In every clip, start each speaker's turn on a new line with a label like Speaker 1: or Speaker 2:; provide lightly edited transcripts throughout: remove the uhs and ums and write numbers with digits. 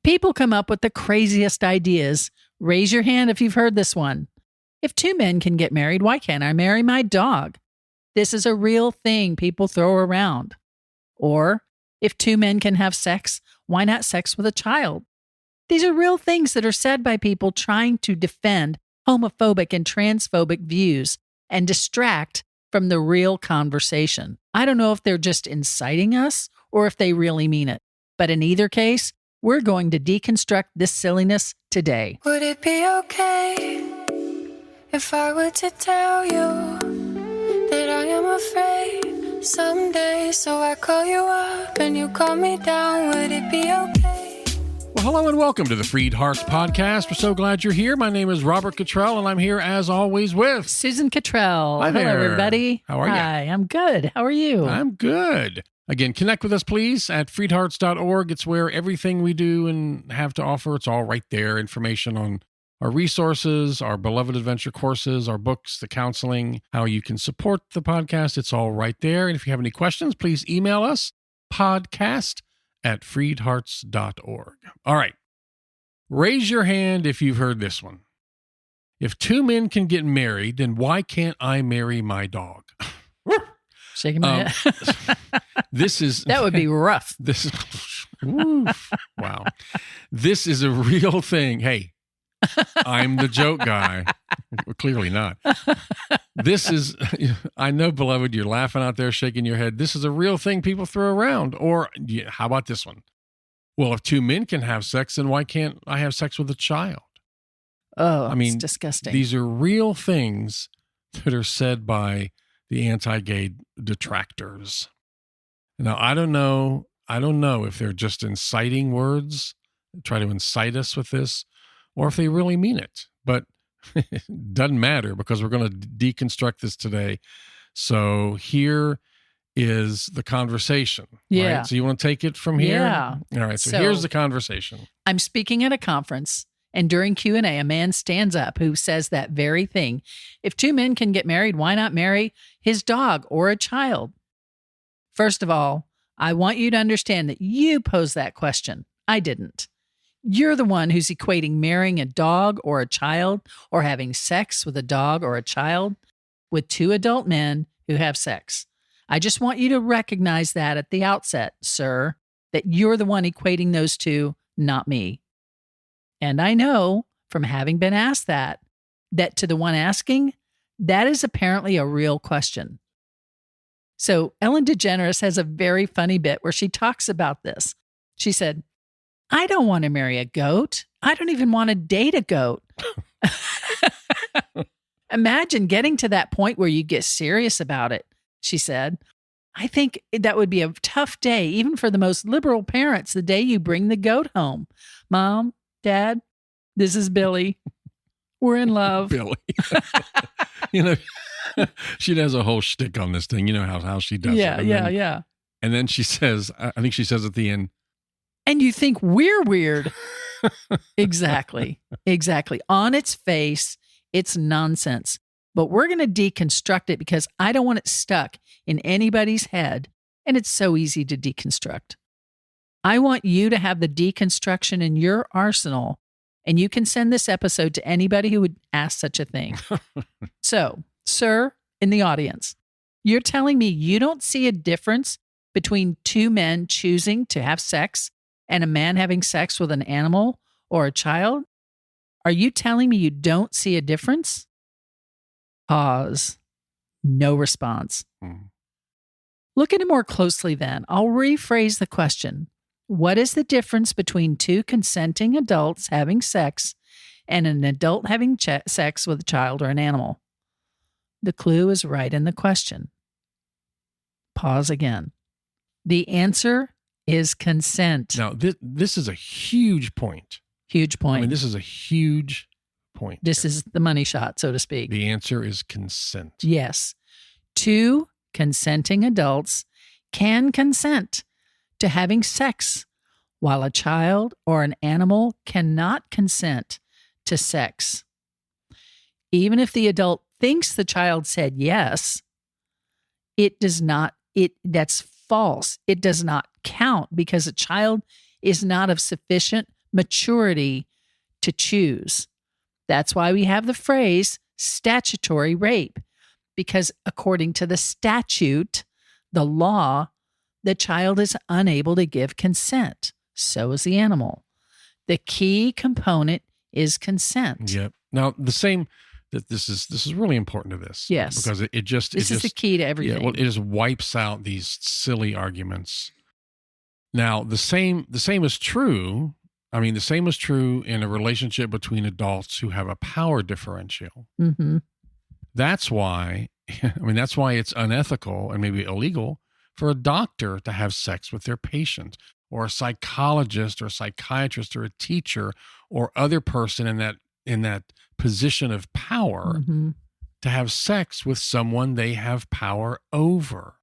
Speaker 1: People come up with the craziest ideas. Raise your hand if you've heard this one. If two men can get married, why can't I marry my dog? This is a real thing people throw around. Or, if two men can have sex, why not sex with a child? These are real things that are said by people trying to defend homophobic and transphobic views and distract from the real conversation. I don't know if they're just inciting us or if they really mean it. But in either case, we're going to deconstruct this silliness today.
Speaker 2: Would it be okay if I were to tell you that I am afraid someday? So I call you up and you call me down. Would it be okay?
Speaker 3: Well, hello and welcome to the FreedHearts podcast. We're so glad you're here. My name is Robert Cottrell, and I'm here as always with
Speaker 1: Susan Cottrell.
Speaker 3: Hi there.
Speaker 1: Hello, everybody.
Speaker 3: How are you?
Speaker 1: Hi, I'm good. How are you?
Speaker 3: I'm good. Again, connect with us, please, at freedhearts.org. It's where everything we do and have to offer, it's all right there. Information on our resources, our beloved adventure courses, our books, the counseling, how you can support the podcast. It's all right there. And if you have any questions, please email us, podcast@freedhearts.org. All right. Raise your hand if you've heard this one. If two men can get married, then why can't I marry my dog?
Speaker 1: Shaking my head.
Speaker 3: This is
Speaker 1: That would be rough.
Speaker 3: This is wow. This is a real thing. Hey, I'm the joke guy. Well, clearly not. This is, I know, beloved, you're laughing out there, shaking your head. This is a real thing people throw around. Or how about this one? Well, if two men can have sex, then why can't I have sex with a child?
Speaker 1: Oh,
Speaker 3: I mean,
Speaker 1: it's disgusting.
Speaker 3: These are real things that are said by the anti-gay detractors. Now, I don't know if they're just inciting words, try to incite us with this, or if they really mean it. But it doesn't matter because we're going to deconstruct this today. So here is the conversation.
Speaker 1: Yeah.
Speaker 3: Right? So you want to take it from here?
Speaker 1: Yeah.
Speaker 3: All right. So here's the conversation.
Speaker 1: I'm speaking at a conference, and during Q&A, a man stands up who says that very thing. If two men can get married, why not marry his dog or a child? First of all, I want you to understand that you posed that question. I didn't. You're the one who's equating marrying a dog or a child or having sex with a dog or a child with two adult men who have sex. I just want you to recognize that at the outset, sir, that you're the one equating those two, not me. And I know from having been asked that to the one asking, that is apparently a real question. So Ellen DeGeneres has a very funny bit where she talks about this. She said, I don't want to marry a goat. I don't even want to date a goat. Imagine getting to that point where you get serious about it, she said. I think that would be a tough day, even for the most liberal parents, the day you bring the goat home. Mom, Dad, this is Billy. We're in love.
Speaker 3: Billy. She does a whole shtick on this thing. You know how she does it.
Speaker 1: Yeah.
Speaker 3: And then she says, I think she says at the end,
Speaker 1: and you think we're weird. Exactly. On its face, it's nonsense. But we're going to deconstruct it because I don't want it stuck in anybody's head. And it's so easy to deconstruct. I want you to have the deconstruction in your arsenal, and you can send this episode to anybody who would ask such a thing. So, sir, in the audience, you're telling me you don't see a difference between two men choosing to have sex and a man having sex with an animal or a child? Are you telling me you don't see a difference? Pause. No response. Look at it more closely then. I'll rephrase the question. What is the difference between two consenting adults having sex and an adult having sex with a child or an animal? The clue is right in the question. Pause again. The answer is consent.
Speaker 3: Now, this is a huge point.
Speaker 1: Huge point.
Speaker 3: I mean, this is a huge point.
Speaker 1: This is the money shot, so to speak.
Speaker 3: The answer is consent.
Speaker 1: Yes. Two consenting adults can consent to having sex, while a child or an animal cannot consent to sex. Even if the adult thinks the child said yes, that's false. It does not count because a child is not of sufficient maturity to choose. That's why we have the phrase statutory rape, because according to the statute, the law, the child is unable to give consent. So is the animal. The key component is consent.
Speaker 3: Yep. Now, the same, that this is really important to this.
Speaker 1: Yes.
Speaker 3: Because
Speaker 1: this is the key to everything.
Speaker 3: Yeah, well, it just wipes out these silly arguments. Now, the same is true. I mean, the same is true in a relationship between adults who have a power differential.
Speaker 1: Mm-hmm.
Speaker 3: That's why it's unethical and maybe illegal for a doctor to have sex with their patient, or a psychologist or a psychiatrist or a teacher or other person in that position of power to have sex with someone they have power over.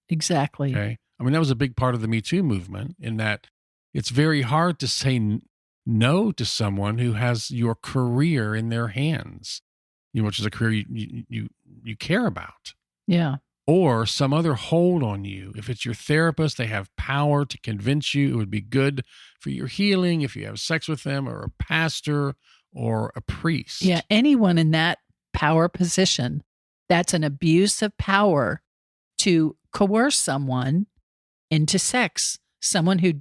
Speaker 1: Exactly.
Speaker 3: Okay. I mean, that was a big part of the Me Too movement, in that it's very hard to say no to someone who has your career in their hands, which is a career you care about.
Speaker 1: Yeah.
Speaker 3: Or some other hold on you. If it's your therapist, they have power to convince you it would be good for your healing if you have sex with them, or a pastor or a priest.
Speaker 1: Yeah, anyone in that power position, that's an abuse of power to coerce someone into sex. Someone who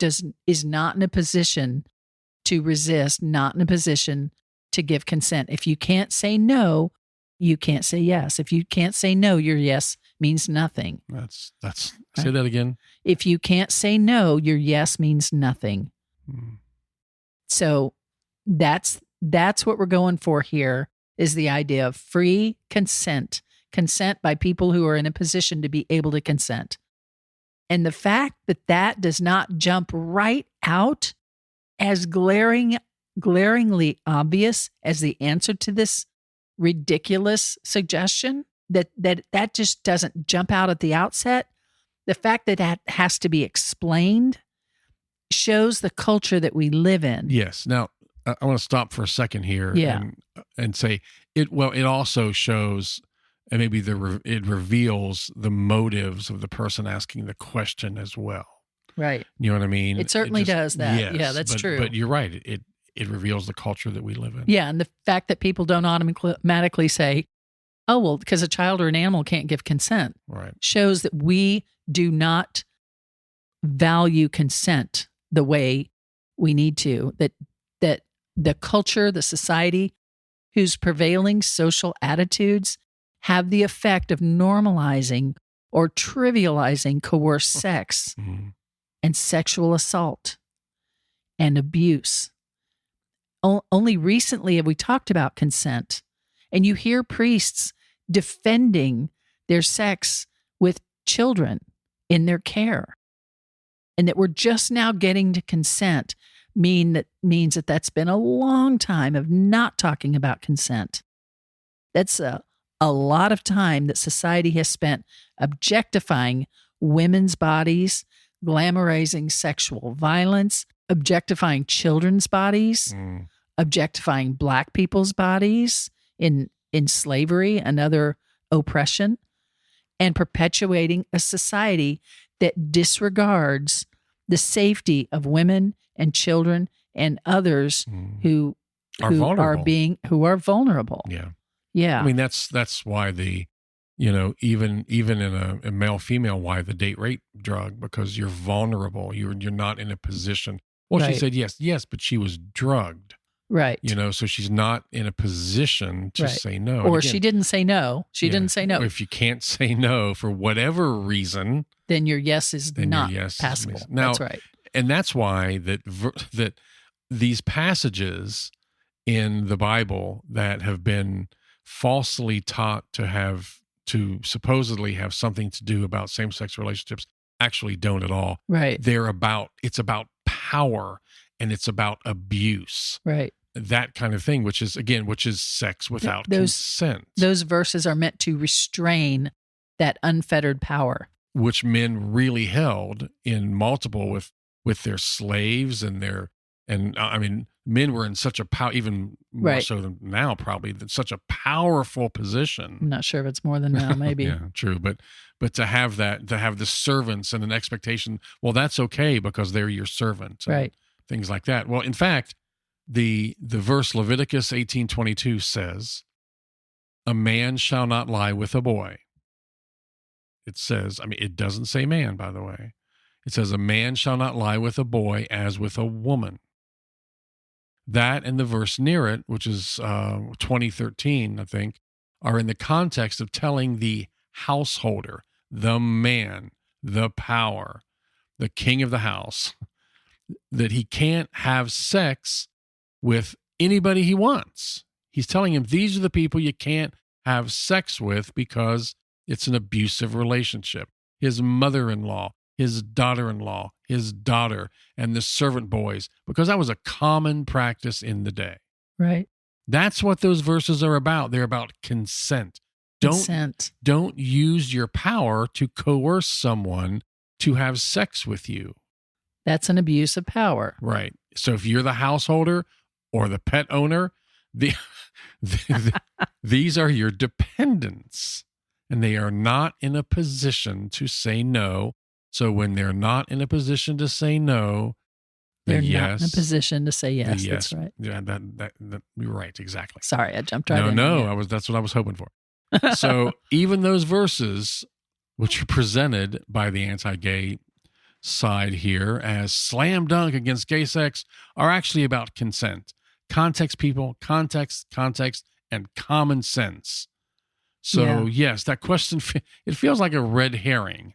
Speaker 1: is not in a position to resist, not in a position to give consent. If you can't say no, you can't say yes. If you can't say no, your yes means nothing.
Speaker 3: That's say that again.
Speaker 1: If you can't say no, your yes means nothing. So that's what we're going for here, is the idea of free consent. Consent by people who are in a position to be able to consent. And the fact that does not jump right out as glaringly obvious as the answer to this ridiculous suggestion, that just doesn't jump out at the outset. The fact that has to be explained shows the culture that we live in.
Speaker 3: Yes. Now, I want to stop for a second here and say it also shows, and maybe it reveals the motives of the person asking the question as well.
Speaker 1: Right.
Speaker 3: You know what I mean?
Speaker 1: It certainly does that.
Speaker 3: Yes,
Speaker 1: yeah, that's true.
Speaker 3: But you're right. It reveals the culture that we live in.
Speaker 1: Yeah, and the fact that people don't automatically say, oh, well, because a child or an animal can't give consent,
Speaker 3: right,
Speaker 1: shows that we do not value consent the way we need to, that the culture, the society, whose prevailing social attitudes have the effect of normalizing or trivializing coerced sex and sexual assault and abuse. Only recently have we talked about consent, and you hear priests defending their sex with children in their care, and that we're just now getting to consent means that that's been a long time of not talking about consent. That's a lot of time that society has spent objectifying women's bodies, glamorizing sexual violence, objectifying children's bodies, objectifying Black people's bodies in slavery and other oppression, and perpetuating a society that disregards the safety of women and children and others who are vulnerable.
Speaker 3: Yeah.
Speaker 1: Yeah.
Speaker 3: I mean, that's why even in a male female, why the date rape drug, because you're vulnerable. You're not in a position. Well,
Speaker 1: Right.
Speaker 3: she said yes, but she was drugged.
Speaker 1: Right.
Speaker 3: So she's not in a position to
Speaker 1: Right.
Speaker 3: say no.
Speaker 1: Or she didn't say no. She didn't say no.
Speaker 3: If you can't say no for whatever reason,
Speaker 1: then your yes is
Speaker 3: then
Speaker 1: not
Speaker 3: your yes
Speaker 1: passable.
Speaker 3: is now,
Speaker 1: That's right.
Speaker 3: And that's why that these passages in the Bible that have been falsely taught to supposedly have something to do about same-sex relationships actually don't at all.
Speaker 1: Right.
Speaker 3: It's about power, and it's about abuse.
Speaker 1: Right.
Speaker 3: That kind of thing, which is sex without consent.
Speaker 1: Those verses are meant to restrain that unfettered power,
Speaker 3: which men really held in multiple with their slaves and men were in such a even more
Speaker 1: Right.
Speaker 3: so than now, probably, than such a powerful position.
Speaker 1: I'm not sure if it's more than now, maybe.
Speaker 3: Yeah, true. But to have the servants and an expectation, well, that's okay because they're your servant.
Speaker 1: Right.
Speaker 3: things like that. Well, in fact, the verse Leviticus 18:22 says, "A man shall not lie with a boy." It says, I mean, it doesn't say man, by the way. It says, "A man shall not lie with a boy as with a woman." That and the verse near it, which is 2013, I think, are in the context of telling the householder, the man, the power, the king of the house, that he can't have sex with anybody he wants. He's telling him, these are the people you can't have sex with because it's an abusive relationship. His mother-in-law, his daughter-in-law, his daughter, and the servant boys, because that was a common practice in the day.
Speaker 1: Right.
Speaker 3: That's what those verses are about. They're about consent. Don't use your power to coerce someone to have sex with you.
Speaker 1: That's an abuse of power.
Speaker 3: Right. So if you're the householder or the pet owner, these are your dependents, and they are not in a position to say no. So when they're not in a position to say no,
Speaker 1: they're not in a position to say yes. That's right.
Speaker 3: Yeah, that you're right. Exactly.
Speaker 1: Sorry, I jumped right in.
Speaker 3: No, that's what I was hoping for. So even those verses, which are presented by the anti-gay side here as slam dunk against gay sex, are actually about consent. Context, people, context, and common sense. So yes, that question, it feels like a red herring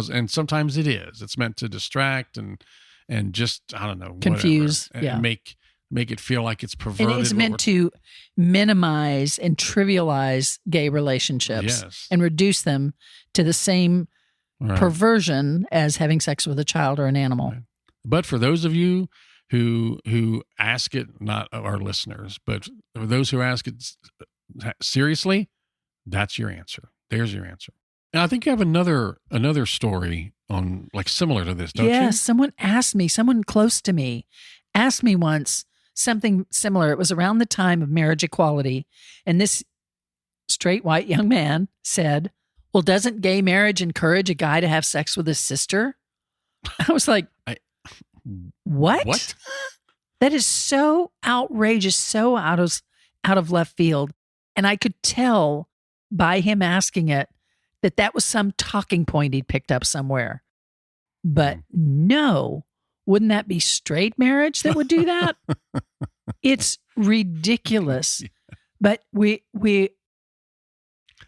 Speaker 3: and sometimes it is. It's meant to distract and just, I don't know,
Speaker 1: confuse,
Speaker 3: whatever, and make it feel like it's perverted.
Speaker 1: And it's meant to minimize and trivialize gay relationships and reduce them to the same perversion as having sex with a child or an animal.
Speaker 3: Right. But for those of you who ask it, not our listeners, but for those who ask it seriously, that's your answer. There's your answer. And I think you have another story on like similar to this, don't you?
Speaker 1: Yes, someone close to me asked me once something similar. It was around the time of marriage equality. And this straight white young man said, "Well, doesn't gay marriage encourage a guy to have sex with his sister?" I was like, What? That is so outrageous, so out of left field. And I could tell by him asking it that was some talking point he'd picked up somewhere. But no, wouldn't that be straight marriage that would do that? It's ridiculous. But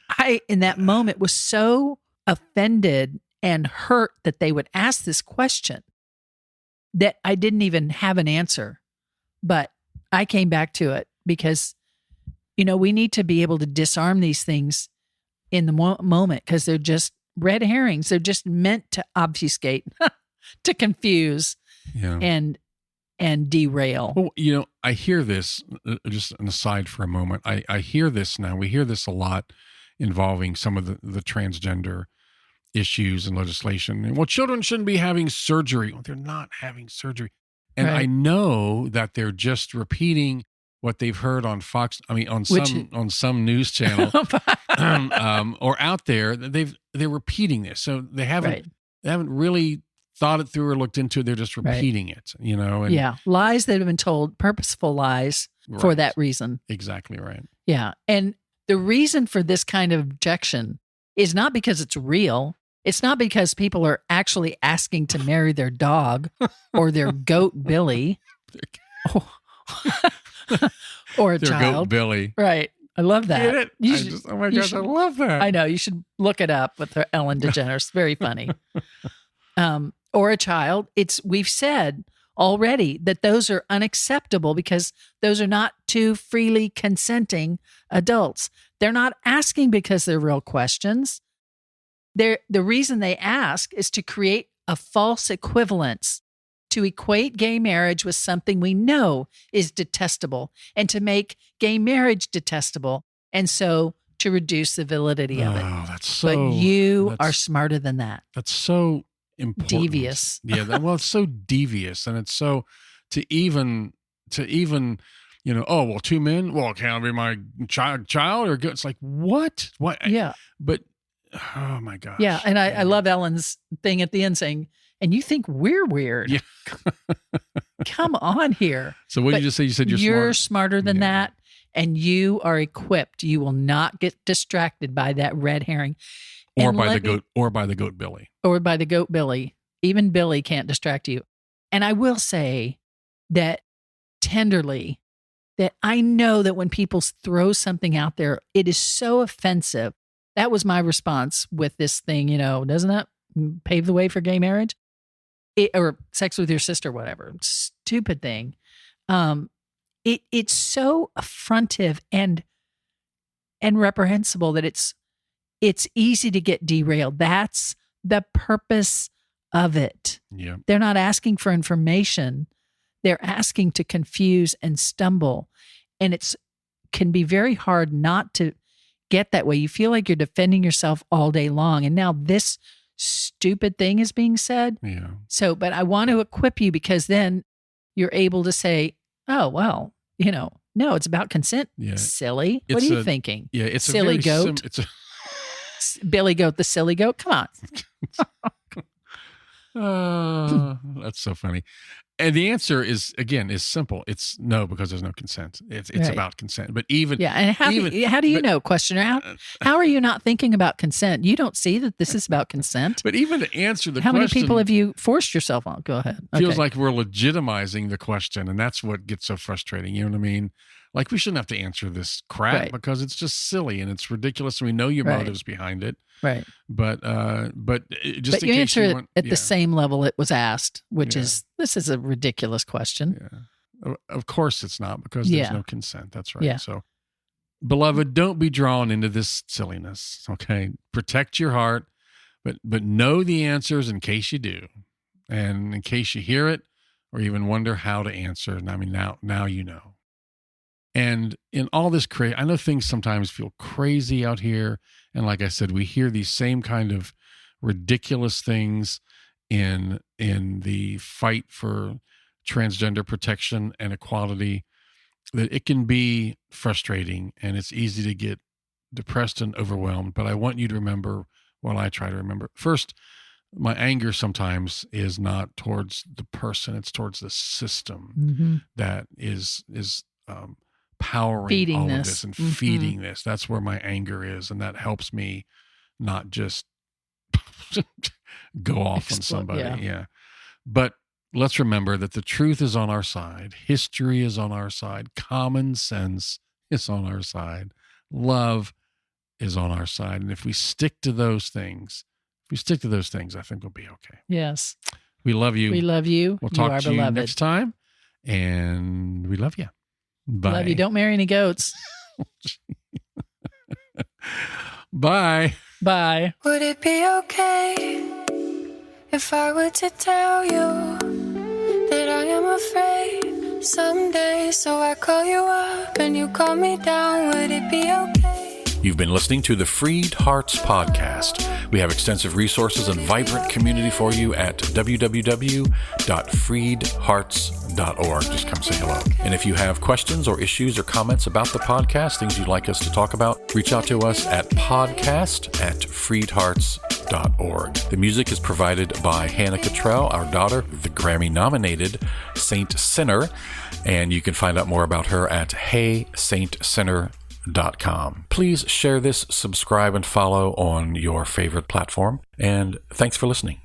Speaker 1: I, in that moment, was so offended and hurt that they would ask this question that I didn't even have an answer. But I came back to it because, we need to be able to disarm these things in the moment because they're just red herrings. They're just meant to obfuscate, to confuse, and derail.
Speaker 3: Well, I hear this, just an aside for a moment. I hear this now. We hear this a lot involving some of the transgender issues and legislation. And, well, children shouldn't be having surgery. Well, they're not having surgery. And I know that they're just repeating what they've heard on Fox. I mean, on some news channel or out there. They're repeating this. So they haven't really thought it through or looked into it. They're just repeating it, And,
Speaker 1: lies that have been told, purposeful lies for that reason.
Speaker 3: Exactly right.
Speaker 1: Yeah. And the reason for this kind of objection is not because it's real. It's not because people are actually asking to marry their dog or their goat Billy or a
Speaker 3: their
Speaker 1: child.
Speaker 3: Goat Billy.
Speaker 1: Right. I love that.
Speaker 3: Get it? Oh my gosh, I love that.
Speaker 1: I know. You should look it up with Ellen DeGeneres. Very funny. Or a child. We've said already that those are unacceptable because those are not two freely consenting adults. They're not asking because they're real questions. The reason they ask is to create a false equivalence, to equate gay marriage with something we know is detestable and to make gay marriage detestable. And so to reduce the validity of it. But you are smarter than that.
Speaker 3: That's so important.
Speaker 1: Devious.
Speaker 3: It's so devious. And it's so to even, oh, well, two men, well, can I be my child or it's like, what? What?
Speaker 1: Yeah.
Speaker 3: But, oh my gosh.
Speaker 1: Yeah. And I love Ellen's thing at the end saying, and you think we're weird.
Speaker 3: Yeah.
Speaker 1: Come on here.
Speaker 3: So what did you just say? You said
Speaker 1: you're
Speaker 3: smart.
Speaker 1: smarter than that, and you are equipped. You will not get distracted by that red herring.
Speaker 3: Or by the goat Billy.
Speaker 1: Or by the goat Billy. Even Billy can't distract you. And I will say that tenderly, that I know that when people throw something out there, it is so offensive. That was my response with this thing, doesn't that pave the way for gay marriage? Or sex with your sister, whatever. Stupid thing. It's so affrontive and reprehensible that it's easy to get derailed. That's the purpose of it.
Speaker 3: Yeah.
Speaker 1: They're not asking for information. They're asking to confuse and stumble. And can be very hard not to get that way. You feel like you're defending yourself all day long. And now this stupid thing is being said.
Speaker 3: Yeah.
Speaker 1: So, but I want to equip you, because then you're able to say, oh, well, no, it's about consent.
Speaker 3: Yeah.
Speaker 1: Silly. What are you thinking?
Speaker 3: Yeah. It's
Speaker 1: silly
Speaker 3: a very
Speaker 1: goat. Billy Goat, the silly goat. Come on.
Speaker 3: That's so funny. And the answer is simple. It's no, because there's no consent. It's
Speaker 1: Right.
Speaker 3: about consent. But even
Speaker 1: And how do you know, questioner? How are you not thinking about consent? You don't see that this is about consent?
Speaker 3: But even to answer the
Speaker 1: How
Speaker 3: question,
Speaker 1: many people have you forced yourself on? Go ahead.
Speaker 3: feels
Speaker 1: Okay.
Speaker 3: like we're legitimizing the question, and that's what gets so frustrating. You know what I mean? Like, we shouldn't have to answer this crap
Speaker 1: Right.
Speaker 3: because it's just silly and it's ridiculous, and we know your
Speaker 1: Right.
Speaker 3: motives behind it.
Speaker 1: Right.
Speaker 3: But just
Speaker 1: But
Speaker 3: in
Speaker 1: you
Speaker 3: case
Speaker 1: answer
Speaker 3: you
Speaker 1: it
Speaker 3: want,
Speaker 1: at the same level it was asked, which
Speaker 3: Yeah.
Speaker 1: is, this is a ridiculous question.
Speaker 3: Yeah. Of course it's not, because there's
Speaker 1: Yeah.
Speaker 3: no consent. That's right.
Speaker 1: Yeah.
Speaker 3: So, beloved, don't be drawn into this silliness. Okay. Protect your heart, but know the answers in case you do. And in case you hear it or even wonder how to answer. And I mean, now you know. And in all this I know things sometimes feel crazy out here. And like I said, we hear these same kind of ridiculous things in the fight for transgender protection and equality, that it can be frustrating and it's easy to get depressed and overwhelmed. But I want you to remember, while I try to remember, first, my anger sometimes is not towards the person, it's towards the system
Speaker 1: Mm-hmm.
Speaker 3: that is powering
Speaker 1: Feeding
Speaker 3: all of
Speaker 1: this.
Speaker 3: this and
Speaker 1: Mhm.
Speaker 3: feeding this. That's where my anger is, and that helps me not just go off on somebody. Yeah. But let's remember that the truth is on our side. History is on our side. Common sense is on our side. Love is on our side. And if we stick to those things, I think we'll be okay.
Speaker 1: Yes.
Speaker 3: We love you.
Speaker 1: We love you.
Speaker 3: We'll
Speaker 1: You
Speaker 3: talk
Speaker 1: are
Speaker 3: to you
Speaker 1: beloved.
Speaker 3: next time. And we love you. Bye.
Speaker 1: Love you. Don't marry any goats.
Speaker 3: Bye.
Speaker 1: Bye.
Speaker 2: Would it be okay if I were to tell you that I am afraid someday? So I call you up and you call me down. Would it be okay?
Speaker 3: You've been listening to the FreedHearts podcast. We have extensive resources and vibrant community for you at www.freedhearts.org. Just come say hello. And if you have questions or issues or comments about the podcast, things you'd like us to talk about, reach out to us at podcast@freedhearts.org. The music is provided by Hannah Cottrell, our daughter, the Grammy-nominated Saint Sinner. And you can find out more about her at HeySaintSinner.com. Please share this, subscribe, and follow on your favorite platform. And thanks for listening.